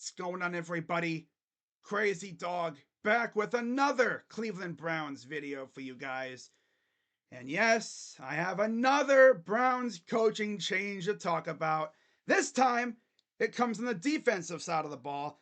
What's going on, everybody? Crazy Dog back with another Cleveland Browns video for you guys. And yes, I have another Browns coaching change to talk about. This time, it comes on the defensive side of the ball.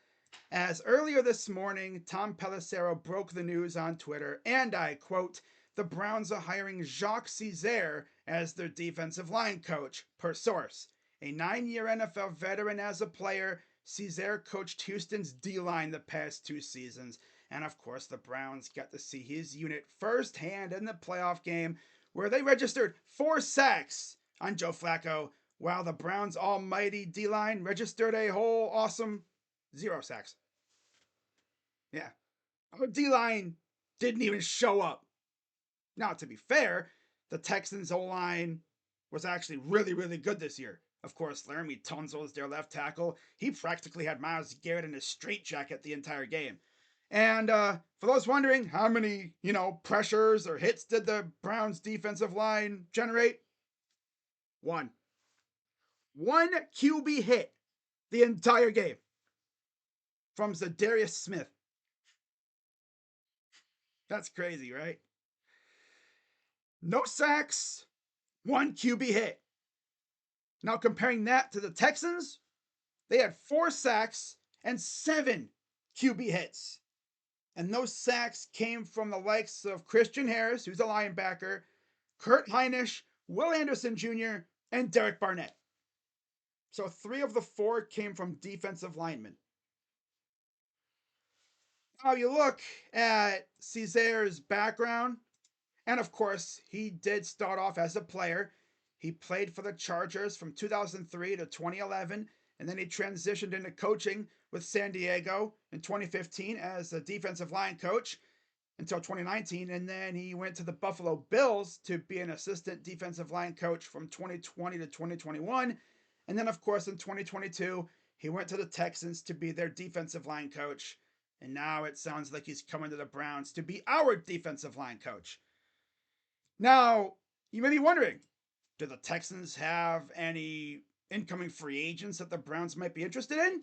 As earlier this morning, Tom Pelissero broke the news on Twitter, and I quote, "The Browns are hiring Jacques Cesaire as their defensive line coach," per source. A 9-year NFL veteran as a player, Cesaire coached Houston's D-line the past 2 seasons. And of course, the Browns got to see his unit firsthand in the playoff game where they registered 4 sacks on Joe Flacco, while the Browns' almighty D-line registered a whole awesome 0 sacks. Yeah, our D-line didn't even show up. Now, to be fair, the Texans' O-line was actually really, really good this year. Of course, Laramie Tunsil is their left tackle. He practically had Myles Garrett in a straitjacket the entire game. And for those wondering, how many, pressures or hits did the Browns' defensive line generate? One. One QB hit the entire game from Zadarius Smith. That's crazy, right? No sacks, one QB hit. Now, comparing that to the Texans, they had 4 sacks and 7 QB hits. And those sacks came from the likes of Christian Harris, who's a linebacker, Kurt Heinisch, Will Anderson Jr., and Derek Barnett. So 3 of the 4 came from defensive linemen. Now you look at Cesaire's background, and of course, he did start off as a player. He played for the Chargers from 2003 to 2011, and then he transitioned into coaching with San Diego in 2015 as a defensive line coach until 2019, and then he went to the Buffalo Bills to be an assistant defensive line coach from 2020 to 2021, and then of course in 2022 he went to the Texans to be their defensive line coach, and now it sounds like he's coming to the Browns to be our defensive line coach. Now, you may be wondering, do the Texans have any incoming free agents that the Browns might be interested in?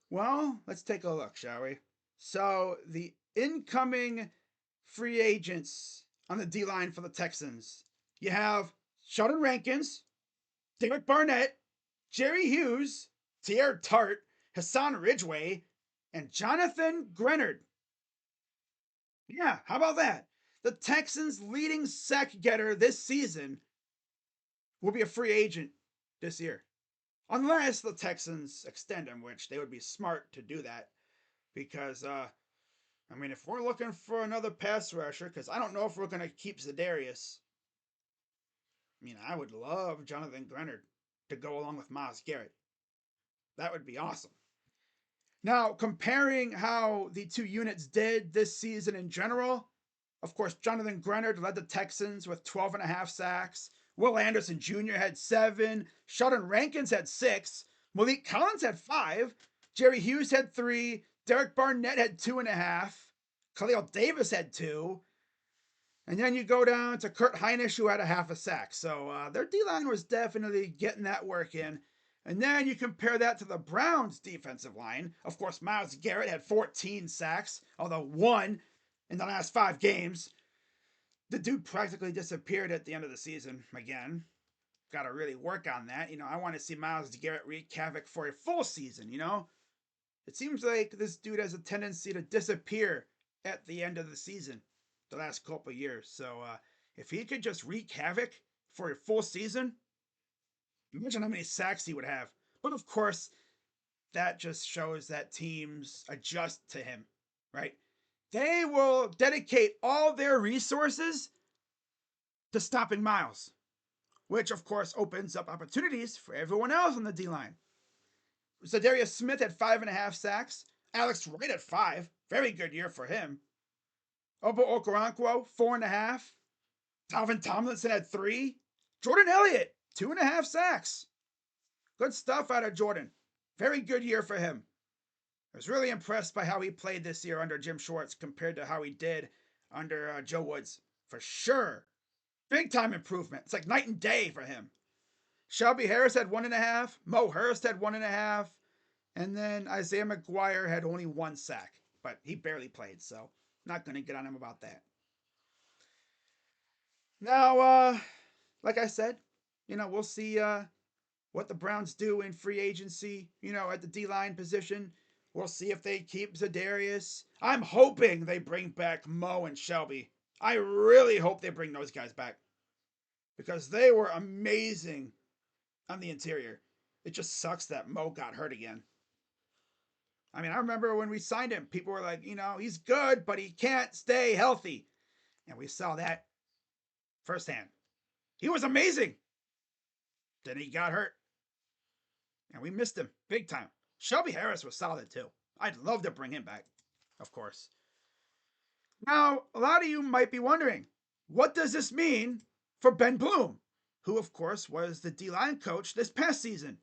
Well, let's take a look, shall we? So, the incoming free agents on the D-line for the Texans, you have Sheldon Rankins, Derek Barnett, Jerry Hughes, Teair Tart, Hassan Ridgeway, and Jonathan Grenard. Yeah, how about that? The Texans' leading sack getter this season will be a free agent this year. Unless the Texans extend him, which they would be smart to do that. Because, if we're looking for another pass rusher, because I don't know if we're going to keep Zadarius. I would love Jonathan Grenard to go along with Myles Garrett. That would be awesome. Now, comparing how the 2 units did this season in general, of course, Jonathan Grenard led the Texans with 12.5 sacks. Will Anderson Jr. had 7. Sheldon Rankins had 6. Malik Collins had 5. Jerry Hughes had 3. Derek Barnett had 2.5. Khalil Davis had 2. And then you go down to Kurt Heinisch, who had a half a sack. So their D-line was definitely getting that work in. And then you compare that to the Browns' defensive line. Of course, Myles Garrett had 14 sacks, although 1 in the last 5 games. The dude practically disappeared at the end of the season again. Got to really work on that. I want to see Myles Garrett wreak havoc for a full season, It seems like this dude has a tendency to disappear at the end of the season the last couple of years. So if he could just wreak havoc for a full season, imagine how many sacks he would have. But of course, that just shows that teams adjust to him, right? They will dedicate all their resources to stopping Myles, which of course opens up opportunities for everyone else on the D-line. Zadarius Smith had 5.5 sacks. Alex Wright at 5. Very good year for him. Obo Okoronkwo, 4.5. Dalvin Tomlinson had 3. Jordan Elliott, 2.5 sacks. Good stuff out of Jordan. Very good year for him. I was really impressed by how he played this year under Jim Schwartzs compared to how he did under Joe Woods. For sure. Big time improvement. It's like night and day for him. Shelby Harris had 1.5. Mo Hurst had 1.5. And then Isaiah McGuire had only 1 sack, but he barely played, so not going to get on him about that. Now, like I said, we'll see what the Browns do in free agency, at the D line position. We'll see if they keep Zadarius. I'm hoping they bring back Mo and Shelby. I really hope they bring those guys back because they were amazing on the interior. It just sucks that Mo got hurt again. I mean, I remember when we signed him, people were like, he's good, but he can't stay healthy. And we saw that firsthand. He was amazing. Then he got hurt. And we missed him big time. Shelby Harris was solid too. I'd love to bring him back, of course. Now, a lot of you might be wondering, what does this mean for Ben Bloom, who, of course, was the D line coach this past season?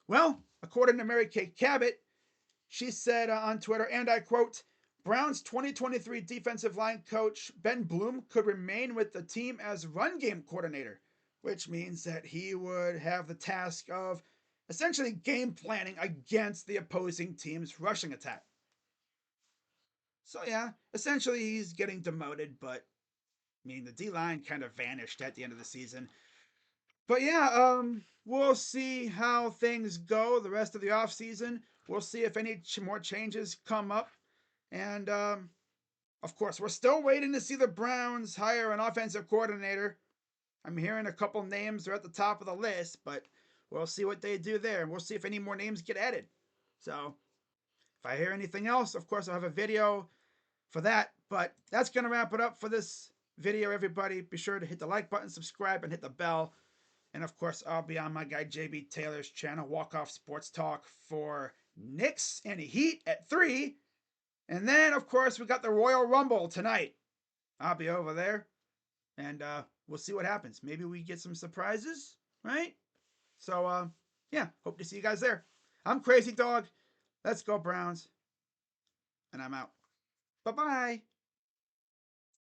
Well, according to Mary Kay Cabot, she said on Twitter, and I quote, Browns 2023 defensive line coach Ben Bloom could remain with the team as run game coordinator, which means that he would have the task of essentially game planning against the opposing team's rushing attack. So yeah, essentially he's getting demoted, but I mean the D line kind of vanished at the end of the season. But yeah, we'll see how things go the rest of the offseason. We'll see if any more changes come up. And of course, we're still waiting to see the Browns hire an offensive coordinator. I'm hearing a couple names are at the top of the list, but we'll see what they do there. And we'll see if any more names get added. So if I hear anything else, of course, I'll have a video for that. But that's going to wrap it up for this video, everybody. Be sure to hit the like button, subscribe, and hit the bell. And of course, I'll be on my guy JB Taylor's channel, Walk Off Sports Talk, for Knicks and Heat at 3. And then, of course, we got the Royal Rumble tonight. I'll be over there. And we'll see what happens. Maybe we get some surprises, right? So, yeah, hope to see you guys there. I'm Crazy Dog. Let's go, Browns. And I'm out. Bye-bye.